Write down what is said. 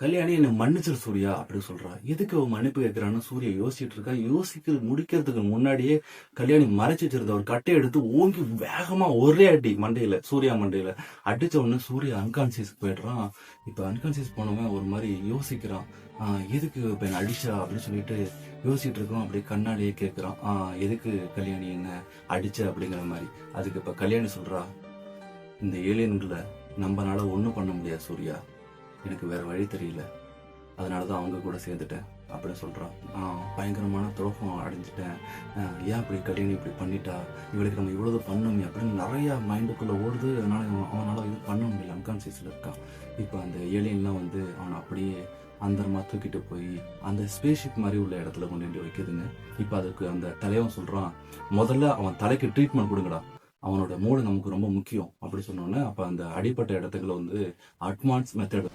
கல்யாணி என்னை மன்னிச்சிரு சூர்யா அப்படின்னு சொல்றா. எதுக்கு அவ மன்னிப்பு கேட்கிறான்னு சூர்யா யோசிச்சுட்டு இருக்கா. முடிக்கிறதுக்கு முன்னாடியே கல்யாணி மறைச்சு வச்சிருந்த ஒரு கட்டையை எடுத்து ஓங்கி வேகமா ஒரே அடி மண்டையில, சூர்யா மண்டையில அடிச்ச உடனே சூர்யா அன்கான்சியஸ் போயிடுறான். இப்ப அன்கான்சியஸ் போனவன் ஒரு மாதிரி யோசிக்கிறான். எதுக்கு இப்ப என்ன அடிச்சா அப்படின்னு சொல்லிட்டு யோசிச்சுட்டு இருக்கோம். அப்படியே கண்ணாலேயே கேட்கிறான், எதுக்கு கல்யாணி என்ன அடிச்ச அப்படிங்கிற மாதிரி. அதுக்கு இப்ப கல்யாணி சொல்றா, இந்த ஏலியன்களை நம்மனால ஒண்ணும் பண்ண முடியாது சூர்யா, எனக்கு வேற வழி தெரியல, அதனாலதான் அவங்க கூட சேர்ந்துட்டேன் அப்படின்னு சொல்றான். பயங்கரமான துரோகம் அடைஞ்சிட்டேன், ஏன் இப்படி கல்யாணி இப்படி பண்ணிட்டா, இவளுக்கு நம்ம இவ்வளவு பண்ணோமே அப்படின்னு நிறைய மைண்டுக்குள்ள ஓடுது. அதனால அவனால இது பண்ண முடியல, அன்கான்சியஸ்ல இருக்கான். இப்போ அந்த ஏலியன்லாம் வந்து அவனை அப்படியே அந்தரமா தூக்கிட்டு போய் அந்த ஸ்பேஸ்ஷிப் மாதிரி உள்ள இடத்துல கொண்டு வைக்குதுங்க. இப்போ அதுக்கு அந்த தலைவன் சொல்றான், முதல்ல அவன் தலைக்கு ட்ரீட்மெண்ட் கொடுங்கடா, அவனோட மூடு நமக்கு ரொம்ப முக்கியம் அப்படி சொன்னோன்னே அப்போ அந்த அடிப்பட்ட இடத்துக்குள்ள வந்து அட்வான்ஸ் மெத்தட்